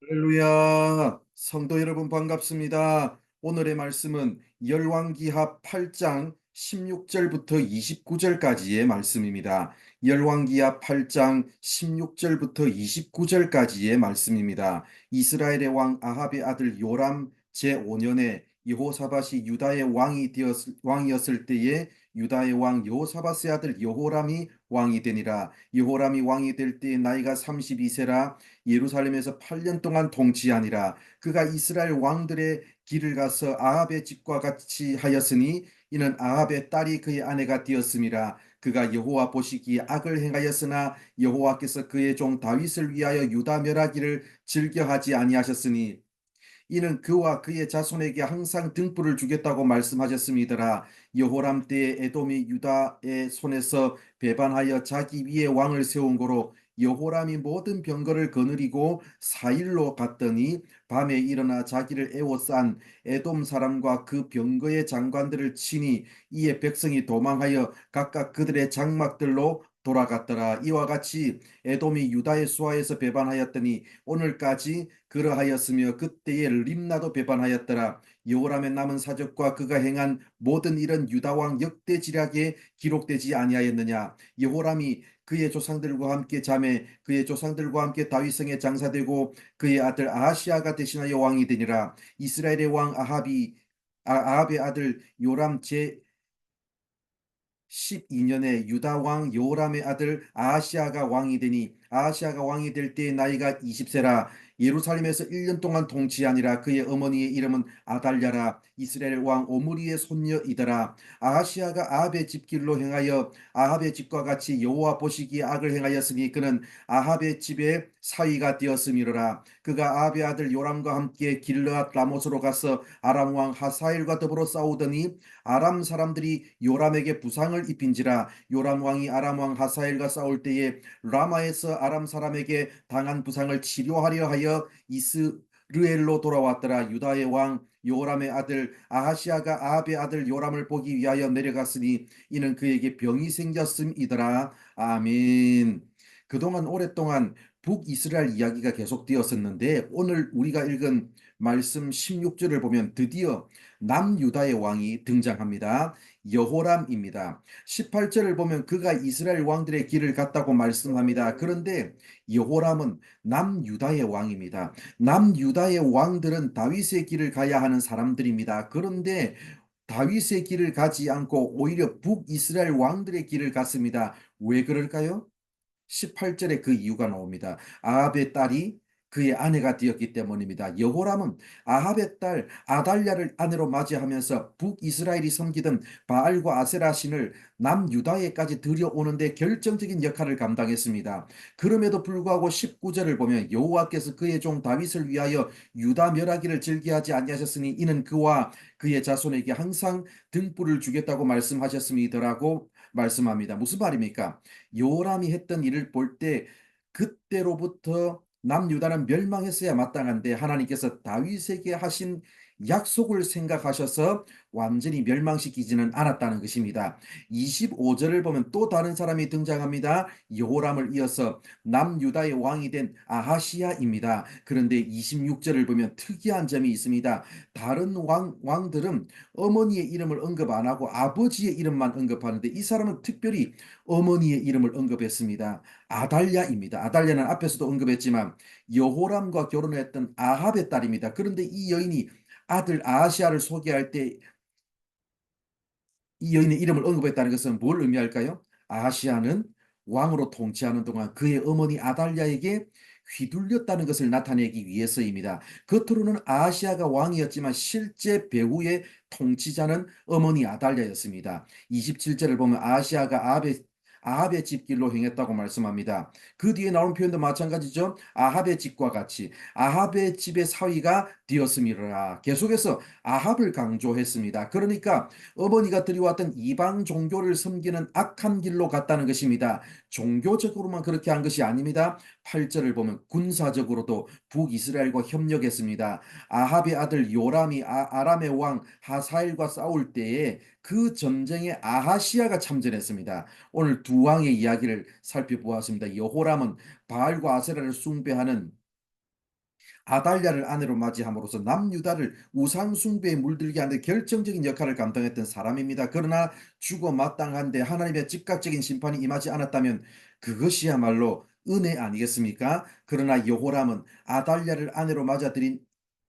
할렐루야. 성도 여러분 반갑습니다. 오늘의 말씀은 열왕기하 8장 16절부터 29절까지의 말씀입니다. 열왕기하 8장 16절부터 29절까지의 말씀입니다. 이스라엘의 왕 아합의 아들 요람 제5년에 여호사밧이 유다의 왕이었을 때에 유다의 왕 여호사밧의 아들 여호람이 왕이 되니라. 여호람이 왕이 될 때에 나이가 32세라. 예루살렘에서 8년 동안 통치하니라. 그가 이스라엘 왕들의 길을 가서 아합의 집과 같이 하였으니 이는 아합의 딸이 그의 아내가 되었음이라. 그가 여호와 보시기에 악을 행하였으나 여호와께서 그의 종 다윗을 위하여 유다 멸하기를 즐겨하지 아니하셨으니 이는 그와 그의 자손에게 항상 등불을 주겠다고 말씀하셨음이더라. 여호람 때에 에돔이 유다의 손에서 배반하여 자기 위에 왕을 세운 거로 여호람이 모든 병거를 거느리고 사일로 갔더니 밤에 일어나 자기를 애워싼 에돔 사람과 그 병거의 장관들을 치니 이에 백성이 도망하여 각각 그들의 장막들로 돌아갔더라. 이와 같이 에돔이 유다의 수하에서 배반하였더니 오늘까지 그러하였으며 그때에 림나도 배반하였더라. 여호람의 남은 사적과 그가 행한 모든 일은 유다 왕 역대지략에 기록되지 아니하였느냐. 여호람이 그의 조상들과 함께 잠에 그의 조상들과 함께 다윗성에 장사되고 그의 아들 아하시아가 대신하여 왕이 되니라. 이스라엘의 왕 아합의 아들 요람 제 12년에 유다 왕 여호람의 아들 아하시아가 왕이 되니 아하시아가 왕이 될 때의 나이가 20세라. 예루살렘에서 1년 동안 통치하니라. 그의 어머니의 이름은 아달랴라. 이스라엘 왕 오므리의 손녀이더라. 아하시아가 아합의 집길로 행하여 아합의 집과 같이 여호와 보시기에 악을 행하였으니 그는 아합의 집의 사위가 되었음이로라. 그가 아합의 아들 요람과 함께 길르앗 라못으로 가서 아람 왕 하사엘과 더불어 싸우더니 아람 사람들이 요람에게 부상을 입힌지라. 요람 왕이 아람 왕 하사엘과 싸울 때에 라마에서 아람 사람에게 당한 부상을 치료하려 하여 이스르엘로 돌아왔더라. 유다의 왕 요람의 아들 아하시아가 아합의 아들 요람을 보기 위하여 내려갔으니 이는 그에게 병이 생겼음이더라. 아멘. 그동안 오랫동안 북이스라엘 이야기가 계속되었었는데 오늘 우리가 읽은 말씀 16절을 보면 드디어 남유다의 왕이 등장합니다. 여호람입니다. 18절을 보면 그가 이스라엘 왕들의 길을 갔다고 말씀합니다. 그런데 여호람은 남유다의 왕입니다. 남유다의 왕들은 다윗의 길을 가야 하는 사람들입니다. 그런데 다윗의 길을 가지 않고 오히려 북이스라엘 왕들의 길을 갔습니다. 왜 그럴까요? 18절에 그 이유가 나옵니다. 아합의 딸이 그의 아내가 되었기 때문입니다. 여호람은 아합의 딸 아달랴를 아내로 맞이하면서 북이스라엘이 섬기던 바알과 아세라 신을 남유다에까지 들여오는데 결정적인 역할을 감당했습니다. 그럼에도 불구하고 19절을 보면 여호와께서 그의 종 다윗을 위하여 유다 멸하기를 즐겨하지 아니하셨으니 이는 그와 그의 자손에게 항상 등불을 주겠다고 말씀하셨음이더라고 말씀합니다. 무슨 말입니까? 요람이 했던 일을 볼 때 그때로부터 남유다는 멸망했어야 마땅한데 하나님께서 다윗에게 하신 약속을 생각하셔서 완전히 멸망시키지는 않았다는 것입니다. 25절을 보면 또 다른 사람이 등장합니다. 여호람을 이어서 남유다의 왕이 된 아하시야입니다. 그런데 26절을 보면 특이한 점이 있습니다. 다른 왕들은 어머니의 이름을 언급 안 하고 아버지의 이름만 언급하는데 이 사람은 특별히 어머니의 이름을 언급했습니다. 아달랴입니다. 아달랴는 앞에서도 언급했지만 여호람과 결혼했던 아합의 딸입니다. 그런데 이 여인이 아들 아하시아를 소개할 때 이 여인의 이름을 언급했다는 것은 뭘 의미할까요? 아하시아는 왕으로 통치하는 동안 그의 어머니 아달랴에게 휘둘렸다는 것을 나타내기 위해서입니다. 겉으로는 아하시아가 왕이었지만 실제 배후의 통치자는 어머니 아달랴였습니다. 27절을 보면 아하시아가 아합의 집길로 행했다고 말씀합니다. 그 뒤에 나온 표현도 마찬가지죠. 아합의 집과 같이 아합의 집의 사위가 되었음이라. 계속해서 아합을 강조했습니다. 그러니까 어머니가 들여왔던 이방 종교를 섬기는 악한 길로 갔다는 것입니다. 종교적으로만 그렇게 한 것이 아닙니다. 8절을 보면 군사적으로도 북이스라엘과 협력했습니다. 아합의 아들 요람이 아람의 왕 하사엘과 싸울 때에 그 전쟁에 아하시아가 참전했습니다. 오늘 두 왕의 이야기를 살펴보았습니다. 여호람은 바알과 아세라를 숭배하는 아달랴를 아내로 맞이함으로써 남유다를 우상 숭배에 물들게 하는 결정적인 역할을 감당했던 사람입니다. 그러나 죽어 마땅한데 하나님의 즉각적인 심판이 임하지 않았다면 그것이야말로 은혜 아니겠습니까? 그러나 여호람은 아달랴를 아내로 맞아들인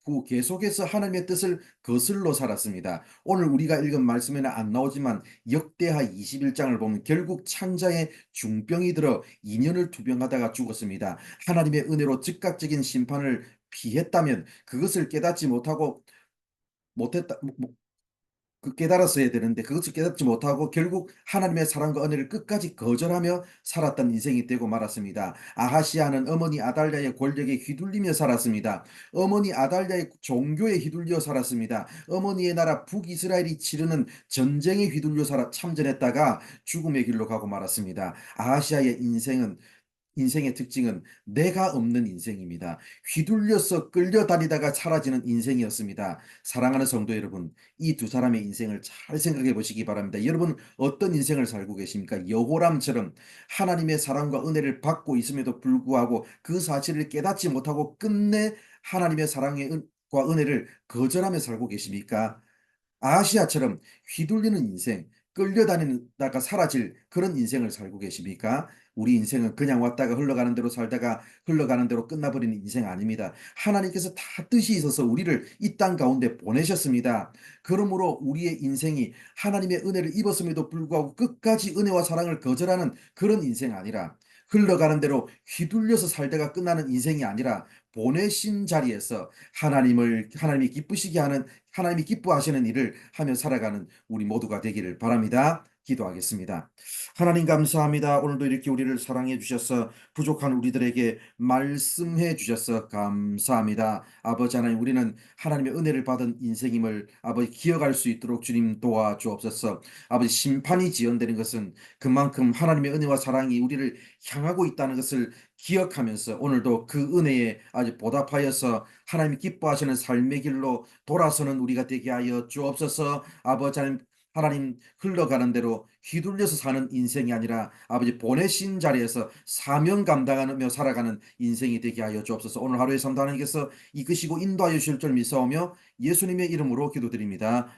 후 계속해서 하나님의 뜻을 거슬러 살았습니다. 오늘 우리가 읽은 말씀에는 안 나오지만 역대하 21장을 보면 결국 창자에 중병이 들어 2년을 투병하다가 죽었습니다. 하나님의 은혜로 즉각적인 심판을 피했다면 그것을 깨닫지 못하고 못했다 그 깨달았어야 되는데 그것을 깨닫지 못하고 결국 하나님의 사랑과 은혜를 끝까지 거절하며 살았던 인생이 되고 말았습니다. 아하시아는 어머니 아달랴의 권력에 휘둘리며 살았습니다. 어머니 아달랴의 종교에 휘둘려 살았습니다. 어머니의 나라 북이스라엘이 치르는 전쟁에 휘둘려 살아 참전했다가 죽음의 길로 가고 말았습니다. 아하시아의 인생의 특징은 내가 없는 인생입니다. 휘둘려서 끌려다니다가 사라지는 인생이었습니다. 사랑하는 성도 여러분, 이 두 사람의 인생을 잘 생각해 보시기 바랍니다. 여러분 어떤 인생을 살고 계십니까? 여호람처럼 하나님의 사랑과 은혜를 받고 있음에도 불구하고 그 사실을 깨닫지 못하고 끝내 하나님의 사랑과 은혜를 거절하며 살고 계십니까? 아시아처럼 휘둘리는 인생, 끌려다니다가 사라질 그런 인생을 살고 계십니까? 우리 인생은 그냥 왔다가 흘러가는 대로 살다가 흘러가는 대로 끝나버리는 인생 아닙니다. 하나님께서 다 뜻이 있어서 우리를 이 땅 가운데 보내셨습니다. 그러므로 우리의 인생이 하나님의 은혜를 입었음에도 불구하고 끝까지 은혜와 사랑을 거절하는 그런 인생 아니라 흘러가는 대로 휘둘려서 살다가 끝나는 인생이 아니라 보내신 자리에서 하나님이 기쁘시게 하는 하나님이 기뻐하시는 일을 하며 살아가는 우리 모두가 되기를 바랍니다. 기도하겠습니다. 하나님 감사합니다. 오늘도 이렇게 우리를 사랑해 주셔서 부족한 우리들에게 말씀해 주셔서 감사합니다. 아버지 하나님 우리는 하나님의 은혜를 받은 인생임을 아버지 기억할 수 있도록 주님 도와주옵소서. 아버지 심판이 지연되는 것은 그만큼 하나님의 은혜와 사랑이 우리를 향하고 있다는 것을 기억하면서 오늘도 그 은혜에 아주 보답하여서 하나님이 기뻐하시는 삶의 길로 돌아서는 우리가 되게 하여 주옵소서. 아버지 하나님 흘러가는 대로 휘둘려서 사는 인생이 아니라 아버지 보내신 자리에서 사명 감당하며 살아가는 인생이 되게 하여 주옵소서. 오늘 하루의 삶도 하나님께서 이끄시고 인도하여 주실 줄 믿사오며 예수님의 이름으로 기도드립니다.